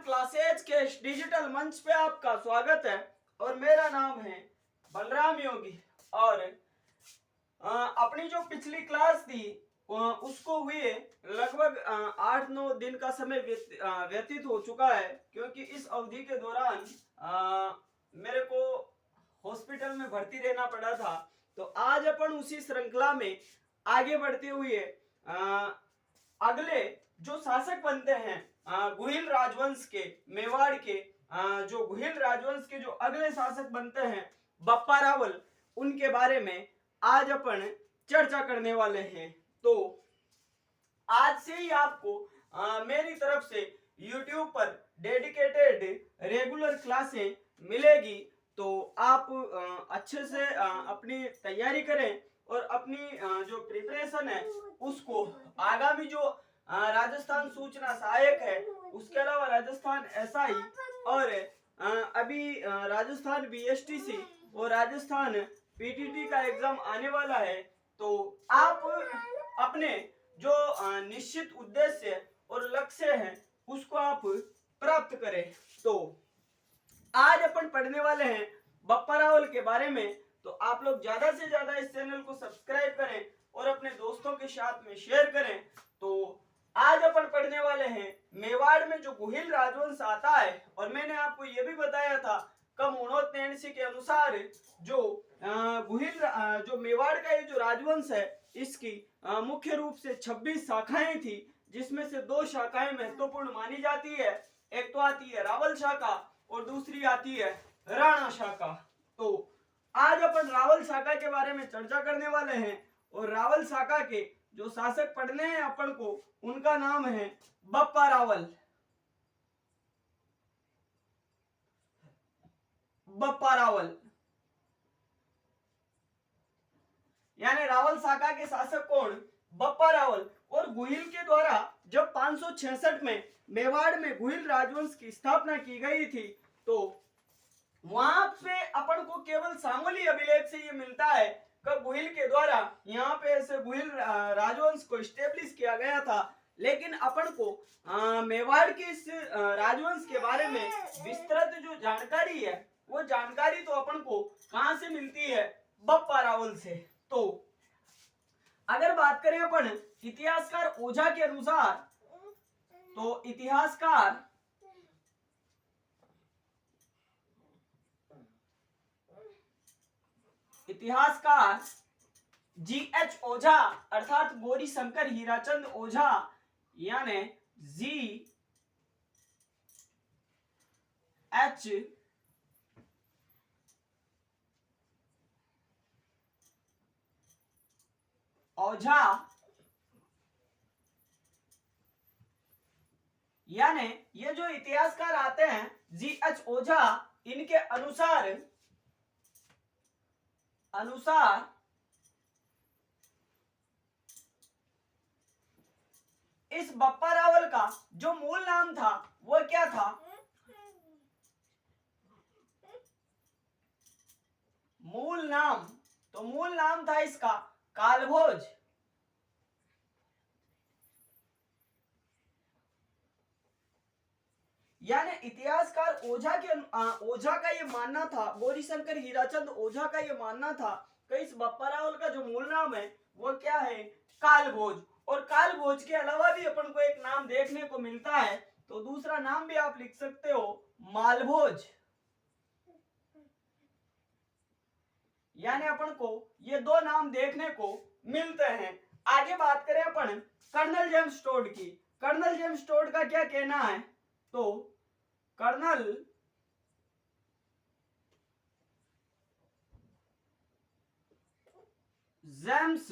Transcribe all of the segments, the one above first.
Classes के digital मंच पे आपका स्वागत है और मेरा नाम है बलराम योगी। और अपनी जो पिछली क्लास थी उसको हुए लगभग 8-9 दिन का समय व्यतीत हो चुका है, क्योंकि इस अवधि के दौरान मेरे को हॉस्पिटल में भर्ती रहना पड़ा था। तो आज अपन उसी श्रृंखला में आगे बढ़ते हुए अगले जो शासक बनते हैं गुहिल राजवंश के, मेवाड़ के जो गुहिल राजवंश के जो अगले शासक बनते हैं बप्पा रावल, उनके बारे में आज अपन चर्चा करने वाले हैं। तो आज से ही आपको मेरी तरफ से YouTube पर डेडिकेटेड रेगुलर क्लासें मिलेगी। तो आप अच्छे से अपनी तैयारी करें और अपनी जो प्रिपरेशन है उसको आगामी जो राजस्थान सूचना सहायक है, उसके अलावा राजस्थान एसआई और अभी राजस्थान बीएसटीसी और राजस्थान पीटीटी का एग्जाम आने वाला है। तो आप अपने जो निश्चित उद्देश्य और लक्ष्य है उसको आप प्राप्त करें। तो आज अपन पढ़ने वाले हैं बप्पा रावल के बारे में। तो आप लोग ज्यादा से ज्यादा इस चैनल को सब्सक्राइब करें और अपने दोस्तों के साथ में शेयर करें। तो आज अपन पढ़ने वाले हैं मेवाड़ में जो गुहिल राजवंश आता है। और मैंने आपको यह भी बताया था कम के अनुसार जो गुहिल जो मेवाड़ का ये जो राजवंश है इसकी मुख्य रूप से 26 शाखाएं थी, जिसमें से 2 शाखाएं महत्वपूर्ण मानी जाती है। एक तो आती है रावल शाखा और दूसरी आती है राणा शाखा। तो आज अपन रावल शाखा के बारे में चर्चा करने वाले हैं और रावल शाखा के जो शासक पढ़ने हैं अपन को, उनका नाम है बप्पा रावल। बप्पा रावल यानी रावल शाखा के शासक कौन? बप्पा रावल। और गुहिल के द्वारा जब 566 में मेवाड़ में गुहिल राजवंश की स्थापना की गई थी, तो वहां पे अपन को केवल सामूली अभिलेख से ये मिलता है कि गुहिल के द्वारा यहाँ पे ऐसे गुहिल राजवंश को स्टेब्लिश किया गया था। लेकिन अपन को मेवाड़ के इस राजवंश के बारे में विस्तृत जो जानकारी है वो जानकारी तो अपन को कहां से मिलती है? बप्पा रावल से। तो अगर बात करें अपन इतिहासकार ओझा के अनुसार, तो इतिहासकार GH ओझा अर्थात गौरी शंकर हीराचंद ओझा यानी GH ओझा यानी ये जो इतिहासकार आते हैं GH ओझा, इनके अनुसार इस बप्पा रावल का जो मूल नाम था वो क्या था? मूल नाम था इसका कालभोज। यानी इतिहासकार ओझा का ये मानना था, गौरीशंकर हीराचंद ओझा का ये मानना था कि इस बप्पा रावल का जो मूल नाम है वो क्या है? कालभोज। और कालभोज के अलावा भी अपन को एक नाम देखने को मिलता है, तो दूसरा नाम भी आप लिख सकते हो मालभोज। यानी अपन को ये 2 नाम देखने को मिलते हैं। आगे बात करें अपन कर्नल जेम्स टोड की। कर्नल जेम्स टोड का क्या कहना है? तो कर्नल जेम्स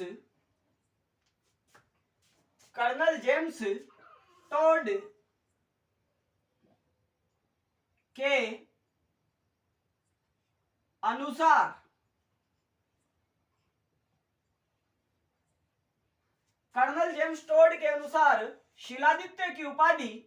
टोड के अनुसार कर्नल जेम्स टोड के अनुसार शिलादित्य की उपाधि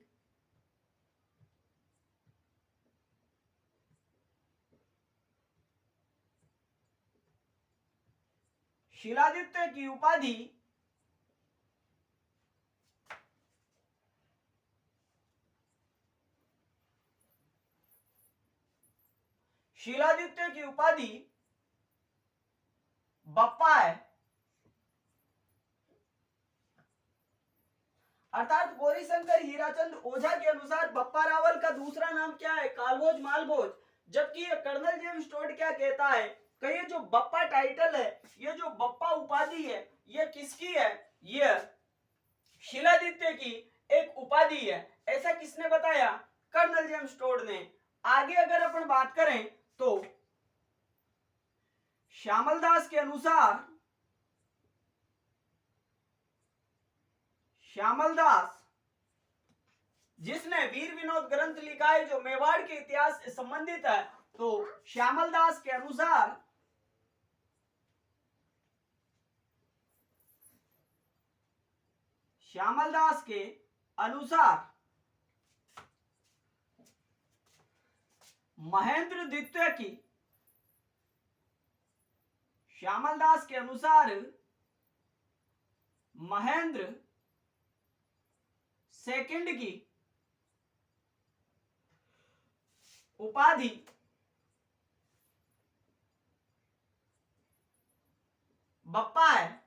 शीलादित्य की उपाधि बप्पा है। अर्थात गौरीशंकर हीराचंद ओझा के अनुसार बप्पा रावल का दूसरा नाम क्या है? कालभोज मालभोज। जबकि कर्नल जेम्स टोड क्या कहता है कि ये जो बप्पा टाइटल है, ये जो बप्पा उपाधि है, ये किसकी है? ये शीलादित्य की एक उपाधि है। ऐसा किसने बताया? कर्नल जेम्स टोड ने। आगे अगर अपन बात करें तो श्यामल दास के अनुसार, श्यामल दास जिसने वीर विनोद ग्रंथ लिखा है जो मेवाड़ के इतिहास से संबंधित है, तो श्यामल दास के अनुसार महेंद्र द्वितीय की, श्यामल दास के अनुसार महेंद्र सेकंड की उपाधि बप्पा है।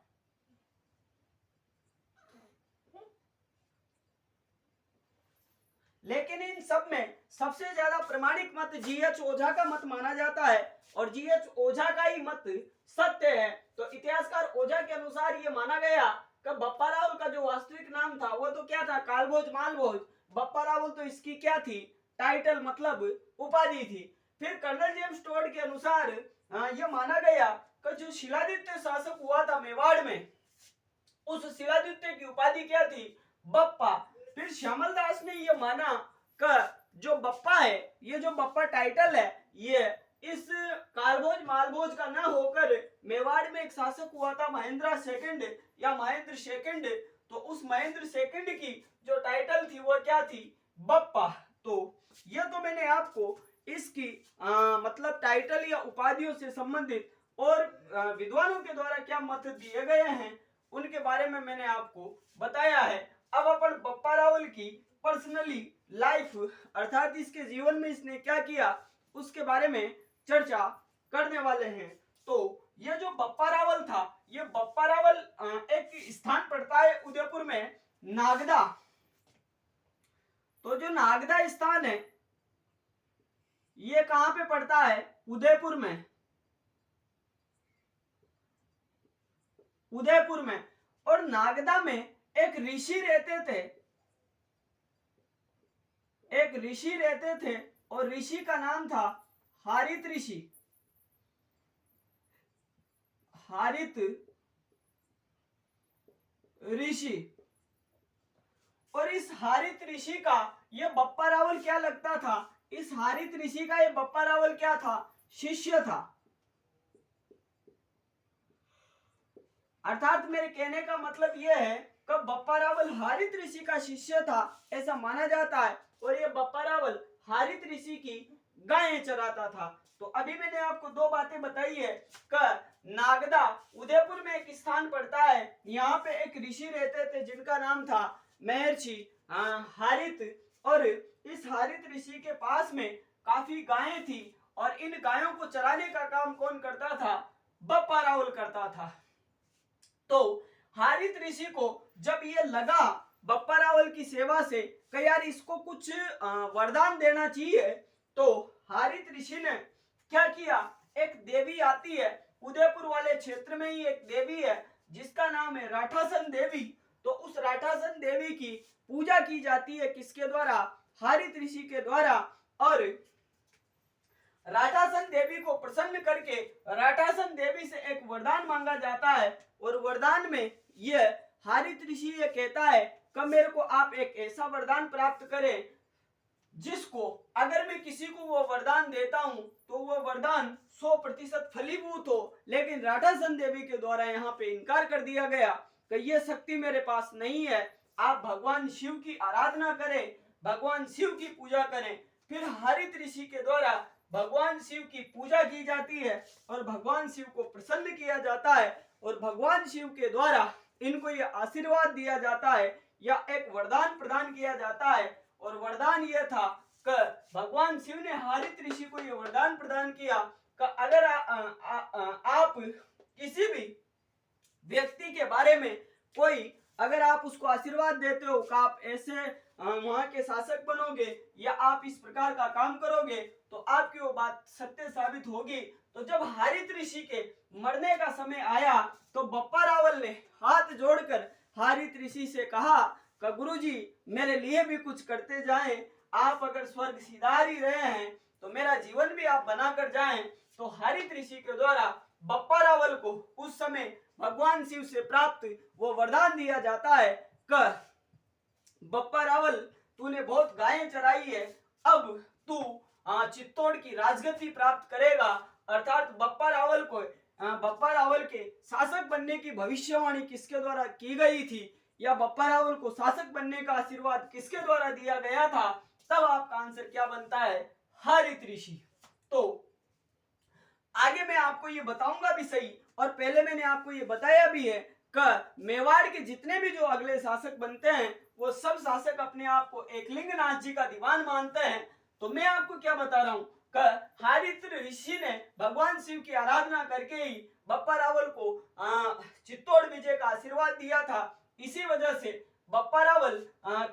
लेकिन इन सब में सबसे ज्यादा प्रमाणिक मत जीएच ओझा का मत माना जाता है और जीएच ओझा का ही मत सत्य है। तो इतिहासकार ओझा के अनुसार ये माना गया कि बप्पा रावल का जो वास्तविक नाम था वो तो क्या था? कालभोज मालभोज। बप्पा रावल तो इसकी क्या थी? टाइटल मतलब उपाधि थी। फिर कर्नल जेम्स टोड के अनुसार यह माना गया कि जो शिलादित्य शासक हुआ था मेवाड़ में, उस शिलादित्य की उपाधि क्या थी? बप्पा। फिर श्यामल दास ने यह माना कि जो बप्पा है, ये जो बप्पा टाइटल है, ये इस कालभोज मालभोज का ना होकर मेवाड़ में एक शासक हुआ था महेंद्र सेकंड या महेंद्र सेकंड, तो उस महेंद्र सेकंड की जो टाइटल थी वो क्या थी? बप्पा। तो ये तो मैंने आपको इसकी मतलब टाइटल या उपाधियों से संबंधित और विद्वानों के द्वारा क्या मत दिए गए हैं उनके बारे में मैंने आपको बताया है। अब अपन बप्पा रावल की पर्सनली लाइफ अर्थात इसके जीवन में इसने क्या किया उसके बारे में चर्चा करने वाले हैं। तो ये जो बप्पा रावल था, ये बप्पा रावल एक स्थान पड़ता है उदयपुर में, नागदा। तो जो नागदा स्थान है ये कहां पे पड़ता है? उदयपुर में। उदयपुर में। और नागदा में एक ऋषि रहते थे, एक ऋषि रहते थे और ऋषि का नाम था हारित ऋषि। हारित ऋषि। और इस हारित ऋषि का ये बप्पा रावल क्या लगता था? इस हारित ऋषि का ये बप्पा रावल क्या था? शिष्य था। अर्थात मेरे कहने का मतलब यह है कि बप्पा रावल हारित ऋषि का शिष्य था ऐसा माना जाता है और ये बप्पा रावल हारित ऋषि की गायें चराता था। तो अभी मैंने आपको दो बातें बताई है कि नागदा उदयपुर में एक स्थान पड़ता है, यहाँ पे एक ऋषि रहते थे जिनका नाम था महर्षि हारित, और इस हारित ऋषि के पास में काफी गायें थी और इन गायों को चराने का काम कौन करता था? बप्पा रावल करता था। तो हारित ऋषि को जब ये लगा बप्पा रावल की सेवा से कि यार इसको कुछ वरदान देना चाहिए, तो हारित ऋषि ने क्या किया? एक देवी आती है उदयपुर वाले क्षेत्र में ही, एक देवी है जिसका नाम है राठासन देवी। तो उस राठासन देवी की पूजा की जाती है किसके द्वारा? हारित ऋषि के द्वारा। और राठासन देवी को प्रसन्न करके राठासन देवी से एक वरदान मांगा जाता है और वरदान में ये हारित ऋषि ये कहता है कि मेरे को आप एक ऐसा वरदान प्राप्त करें जिसको अगर मैं किसी को वो वरदान देता हूं तो वो वरदान 100% फलीभूत हो। लेकिन राठासन देवी के द्वारा यहाँ पे इनकार कर दिया गया कि ये शक्ति मेरे पास नहीं है, आप भगवान शिव की आराधना करें, भगवान शिव की पूजा करें। फिर हारित ऋषि के द्वारा भगवान शिव की पूजा की जाती है और भगवान शिव को प्रसन्न किया जाता है और भगवान शिव के द्वारा इनको यह आशीर्वाद दिया जाता है या एक वरदान प्रदान किया जाता है। और वरदान यह था भगवान शिव ने हारित ऋषि को यह वरदान प्रदान किया कि अगर आप किसी भी व्यक्ति के बारे में कोई अगर आप उसको आशीर्वाद देते हो कि आप ऐसे वहां के शासक बनोगे या आप इस प्रकार का काम करोगे तो आपकी वो बात सत्य साबित होगी। तो जब हारित ऋषि के मरने का समय आया तो बप्पा रावल ने हाथ जोड़कर हारित ऋषि से कहा कि गुरुजी मेरे लिए भी कुछ करते जाएं, आप अगर स्वर्ग सिधार ही रहे हैं तो मेरा जीवन भी आप बनाकर जाएं। तो हारित ऋषि के द्वारा बप्पा रावल को उस समय भगवान शिव से प्राप्त वो वरदान दिया जाता है कि बप्पा रावल तूने बहुत गायें चराई है, अब तू चित्तौड़ की राजगद्दी प्राप्त करेगा। अर्थात बप्पा रावल के शासक बनने की भविष्यवाणी किसके द्वारा की गई थी या बप्पा रावल को शासक बनने का आशीर्वाद किसके द्वारा दिया गया था, तब आपका आंसर क्या बनता है, हारित ऋषि। तो आगे मैं आपको ये बताऊंगा भी सही और पहले मैंने आपको ये बताया भी है कि मेवाड़ के जितने भी जो अगले शासक बनते हैं वो सब शासक अपने आप को एकलिंग नाथ जी का दीवान मानते हैं। तो मैं आपको क्या बता रहा हूं कि हारित ऋषि ने भगवान शिव की आराधना करके ही बप्पा रावल को चित्तौड़ विजय का आशीर्वाद दिया था। इसी वजह से बप्पा रावल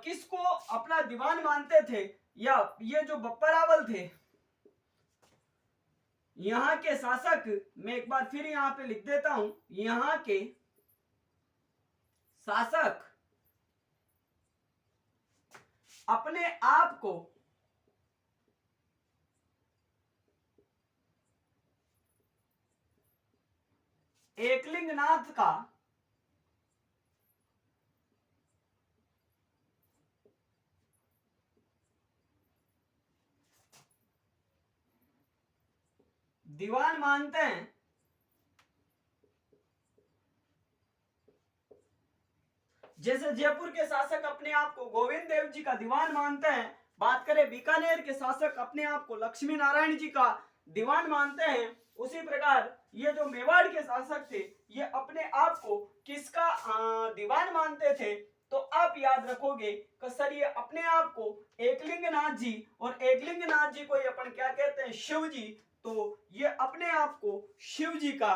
किसको अपना दीवान मानते थे, या ये जो बप्पा रावल थे यहाँ के शासक, मैं एक बार फिर यहाँ पे लिख देता हूं, यहाँ के शासक अपने आप को एकलिंग नाथ का दीवान मानते हैं। जैसे जयपुर के शासक अपने आप को गोविंद देव जी का दीवान मानते हैं, बात करें बीकानेर के शासक अपने आप को लक्ष्मी नारायण जी का दीवान मानते हैं, उसी प्रकार ये जो मेवाड़ के शासक थे ये अपने आप को किसका दीवान मानते थे। तो आप याद रखोगे कि सर ये अपने आप को एकलिंग नाथ जी, और एकलिंग नाथ जी को ये अपन क्या कहते हैं, शिव जी, तो ये अपने आप को शिव जी का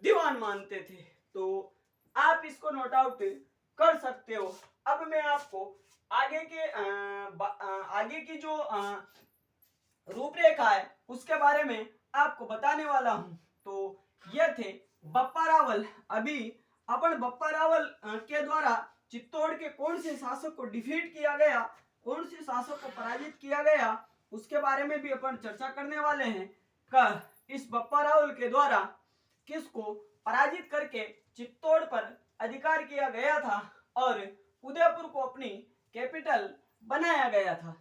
दीवान मानते थे। तो आप इसको नोट आउट कर सकते हो। अब मैं आपको आगे की जो रूपरेखा है उसके बारे में आपको बताने वाला हूं। तो ये थे बप्पा रावल। अभी अपन बप्पा रावल के द्वारा चित्तौड़ के कौन से शासक को डिफीट किया गया, कौन से शासक को पराजित किया गया, उसके बारे में भी अपन चर्चा करने वाले हैं कि इस बप्पा रावल के द्वारा किसको पराजित करके चित्तौड़ पर अधिकार किया गया था और उदयपुर को अपनी कैपिटल बनाया गया था।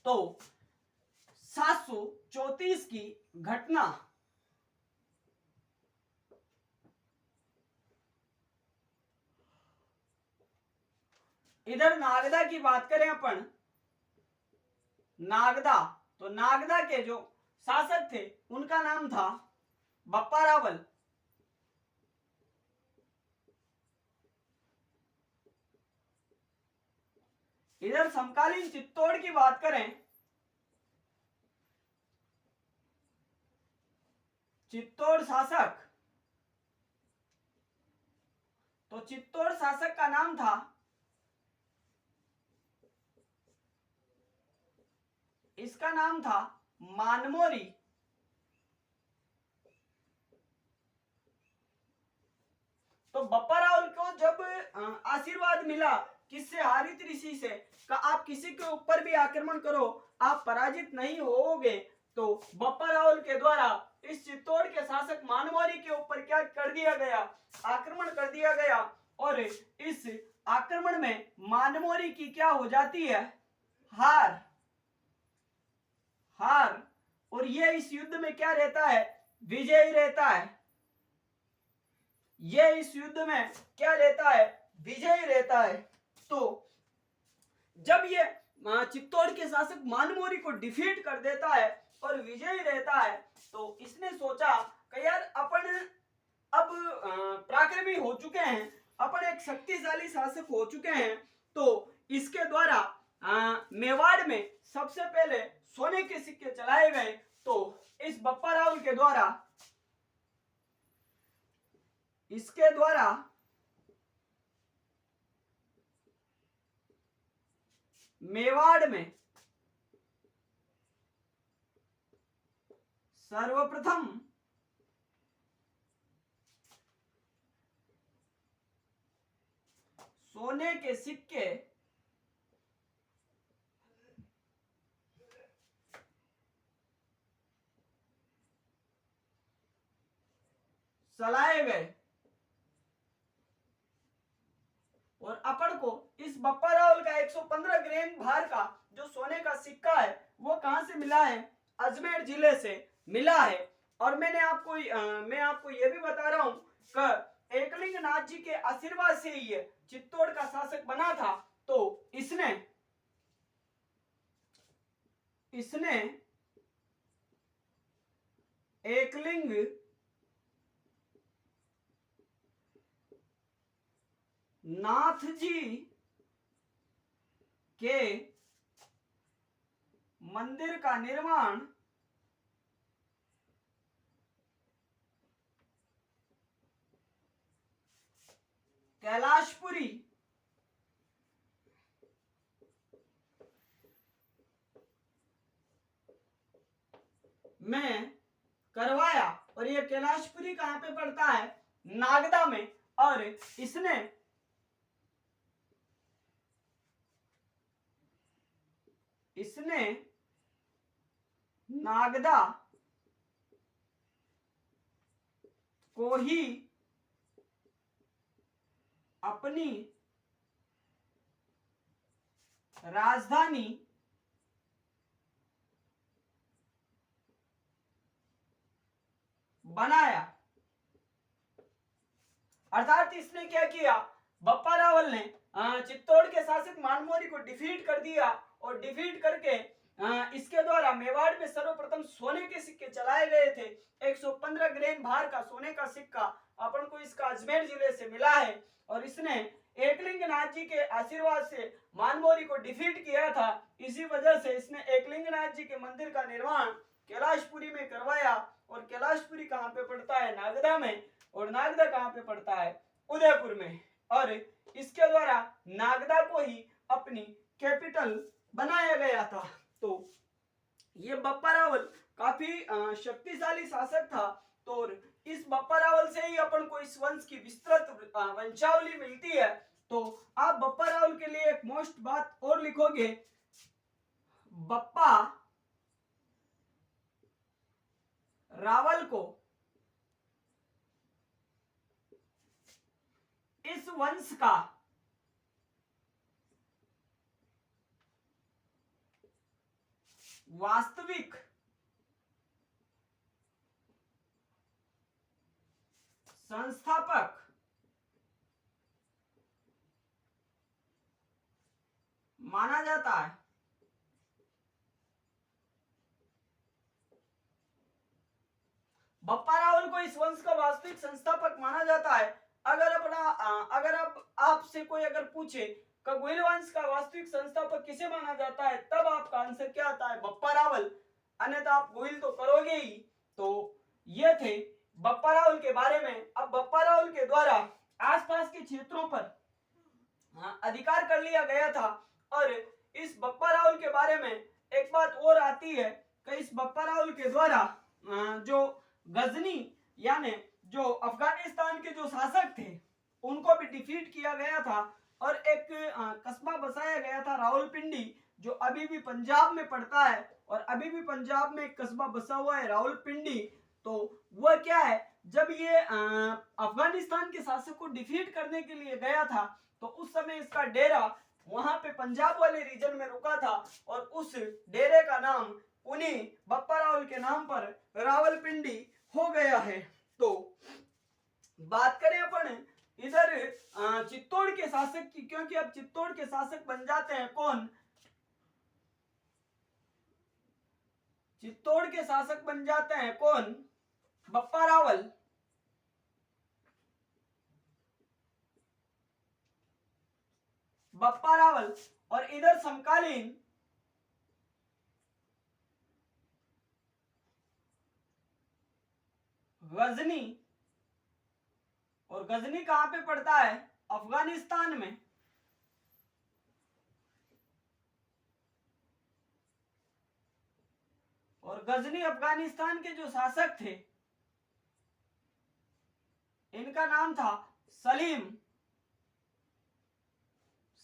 तो 734 की घटना, इधर नागदा की बात करें अपन, नागदा, तो नागदा के जो शासक थे उनका नाम था बप्पा रावल। इधर समकालीन चित्तौड़ की बात करें, चित्तौड़ शासक, तो चित्तौड़ शासक का नाम था इसका नाम था मानमोरी। तो बप्पा रावल को जब आशीर्वाद मिला किससे, हारित ऋषि से, का आप किसी के ऊपर भी आक्रमण करो आप पराजित नहीं होोगे, तो बप्पा रावल के द्वारा इस चित्तौड़ के शासक मानमोरी के ऊपर क्या कर दिया गया, आक्रमण कर दिया गया। और इस आक्रमण में मानमोरी की क्या हो जाती है, हार। और ये इस युद्ध में क्या रहता है, विजयी रहता है। ये इस युद्ध में क्या रहता है, विजयी रहता है। तो जब ये चित्तौड़ के शासक मानमोरी को डिफीट कर देता है और विजयी रहता है, तो इसने सोचा कि यार अपन अब पराक्रमी हो चुके हैं, अपन एक शक्तिशाली शासक हो चुके हैं, तो इसके द्वारा मेवाड़ में सबसे पहले सोने के सिक्के चलाए गए। तो इस बप्पा रावल के द्वारा इसके द्वारा मेवाड़ में सर्वप्रथम सोने के सिक्के चलाए गए और अपन को इस बप्पा रावल का 115 ग्राम भार का जो सोने का सिक्का है वो कहां से मिला है? अजमेर जिले से मिला है। और मैं आपको ये भी बता रहा हूं कि एकलिंग नाथ जी के आशीर्वाद से ही ये चित्तौड़ का शासक बना था। तो इसने एकलिंग नाथ जी के मंदिर का निर्माण कैलाशपुरी में करवाया। और ये कैलाशपुरी कहां पे पड़ता है? नागदा में। और इसने नागदा को ही अपनी राजधानी बनाया। अर्थात इसने क्या किया? बप्पा रावल ने चित्तौड़ के शासक मानमोरी को डिफीट कर दिया और डिफीट करके इसके द्वारा मेवाड़ में सर्वप्रथम सोने के सिक्के चलाए गए थे। 115 ग्राम भार का सोने का सिक्का अपन को इसका अजमेर जिले से मिला है। और इसने एकलिंग नाथ जी के आशीर्वाद से मानमोरी को डिफीट किया था। इसी वजह से इसने एकलिंग नाथ जी के मंदिर का निर्माण कैलाशपुरी में करवाया। और कैलाशपुरी कहाँ पे पड़ता है? नागदा में। और नागदा कहाँ पे पड़ता है? उदयपुर में। और इसके द्वारा नागदा को ही अपनी कैपिटल बनाया गया था। तो ये बप्पा रावल काफी शक्तिशाली शासक था। तो इस बप्पा रावल से ही अपन को इस वंश की विस्तृत वंशावली मिलती है। तो आप बप्पा रावल के लिए एक मोस्ट बात और लिखोगे, बप्पा रावल को इस वंश का वास्तविक संस्थापक माना जाता है। बप्पा रावल को इस वंश का वास्तविक संस्थापक माना जाता है। अगर आपसे कोई अगर पूछे कि गोइल वंश का वास्तविक संस्थापक किसे माना जाता है, तब आपका आंसर क्या आता है? बप्पा रावल। अन्यथा आप गोइल तो करोगे ही। तो ये थे बप्पा रावल के बारे में। अब बप्पा रावल के द्वारा आसपास के क्षेत्रों पर अधिकार कर लिया गया था। और इस बप्पा रावल के बारे में एक बात और आती है कि इस बप्पा रावल के द्वारा जो गजनी यानी जो अफगानिस्तान के जो शासक थे उनको भी डिफीट किया गया था। और एक कस्बा बसाया गया था रावलपिंडी, जो अभी भी पंजाब में पड़ता है। और अभी भी पंजाब में एक कस्बा बसा हुआ है रावलपिंडी। तो वह क्या है, जब ये अफगानिस्तान के शासक को डिफीट करने के लिए गया था तो उस समय इसका डेरा वहां पे पंजाब वाले रीजन में रुका था। और उस डेरे का नाम उन्हीं बप्पा रावल के नाम पर रावलपिंडी हो गया है। तो बात करें अपन इधर चित्तौड़ के शासक की, क्योंकि अब चित्तौड़ के शासक बन जाते हैं कौन? चित्तौड़ के शासक बन जाते हैं कौन? बप्पा रावल। बप्पा रावल। और इधर समकालीन गजनी, और गजनी कहां पे पड़ता है? अफगानिस्तान में। और गजनी अफगानिस्तान के जो शासक थे इनका नाम था सलीम।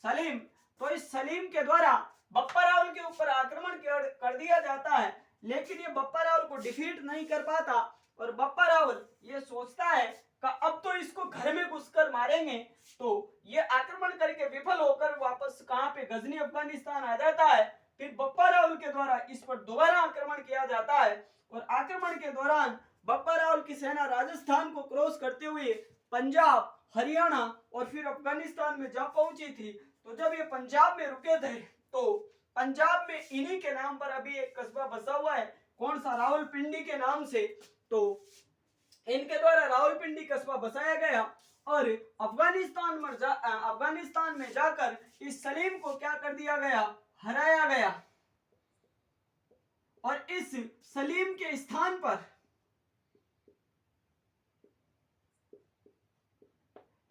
सलीम। तो इस सलीम के द्वारा बप्पा रावल के ऊपर आक्रमण कर दिया जाता है, लेकिन ये बप्पा रावल को डिफीट नहीं कर पाता और बप्पा रावल ये सोचता है कि अब तो इसको घर में घुसकर मारेंगे। तो ये आक्रमण करके विफल होकर वापस कहां पे? गजनी अफगानिस्तान आ जाता है। फिर बप्पा रावल के द्वारा इस पर दोबारा आक्रमण किया जाता है और आक्रमण के दौरान बप्पा रावल की सेना राजस्थान को क्रॉस करते हुए पंजाब, हरियाणा और फिर अफगानिस्तान में जा पहुंची थी। तो जब ये पंजाब में रुके थे तो पंजाब में इन्हीं के नाम पर अभी एक कस्बा बसा हुआ है। कौन सा? रावलपिंडी के नाम से। तो इनके द्वारा रावलपिंडी कस्बा बसाया गया और अफगानिस्तान में जाकर इस सलीम को क्या कर दिया गया? हराया गया। और इस सलीम के स्थान पर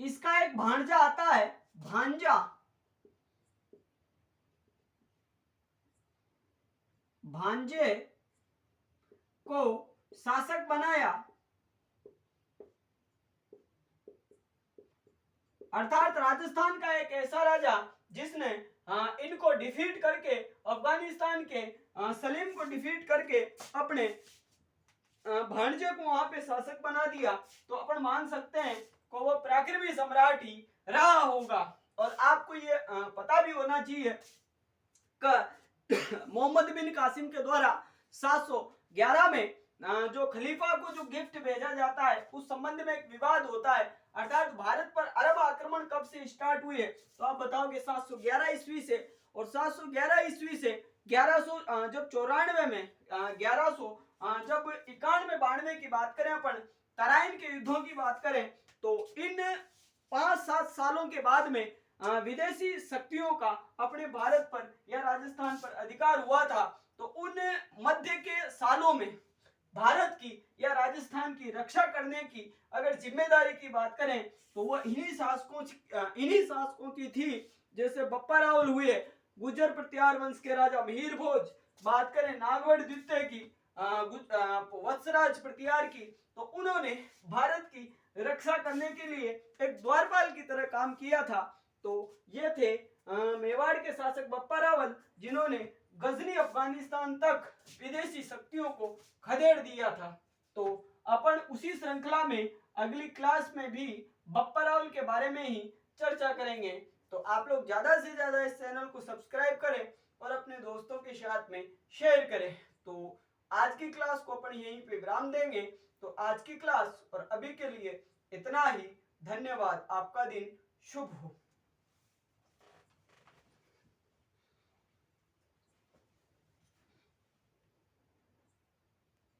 इसका एक भांजा आता है, भांजा। भांजे को शासक बनाया, अर्थात राजस्थान का एक ऐसा राजा जिसने इनको डिफीट करके अफगानिस्तान के सलीम को डिफीट करके अपने भांजे को वहां पे शासक बना दिया। तो अपन मान सकते हैं कि वो पराक्रमी सम्राट ही रहा होगा। और आपको ये पता भी होना चाहिए कि मोहम्मद बिन कासिम के द्वारा 711 में जो खलीफा को जो गिफ्ट भेजा जाता है उस संबंध में एक विवाद होता है, अर्थात भारत पर अरब आक्रमण कब से स्टार्ट हुए? तो आप बताओगे 711 ईस्वी से। और 711 ईस्वी से 1100 जब 94 में 1100 जब 91-92 की बात करें, अपन तराइन के युद्धों की बात करें, तो इन 5-7 सालों के बाद में विदेशी शक्तियों का अपने भारत पर या राजस्थान पर अधिकार हुआ था। तो उन मध्य के सालों में भारत की या राजस्थान की रक्षा करने की अगर जिम्मेदारी की बात करें तो वह इन्हीं शासकों की थी। जैसे बप्पा रावल हुए, गुर्जर प्रतिहार वंश के राजा मिहिर भोज, बात करें नागवड़ द्वितीय की, वत्सराज प्रतिहार की, तो उन्होंने भारत की रक्षा करने के लिए एक द्वारपाल की तरह काम किया था। तो ये थे मेवाड़ के शासक बप्पा रावल, जिन्होंने गजनी अफगानिस्तान तक विदेशी शक्तियों को खदेड़ दिया था। तो अपन उसी श्रृंखला में अगली क्लास में भी बप्पा रावल के बारे में ही चर्चा करेंगे। तो आप लोग ज्यादा से ज्यादा इस चैनल को सब्सक्राइब करें और अपने दोस्तों के साथ में शेयर करें। तो आज की क्लास को अपन यहीं पे विराम देंगे। तो आज की क्लास और अभी के लिए इतना ही। धन्यवाद। आपका दिन शुभ हो।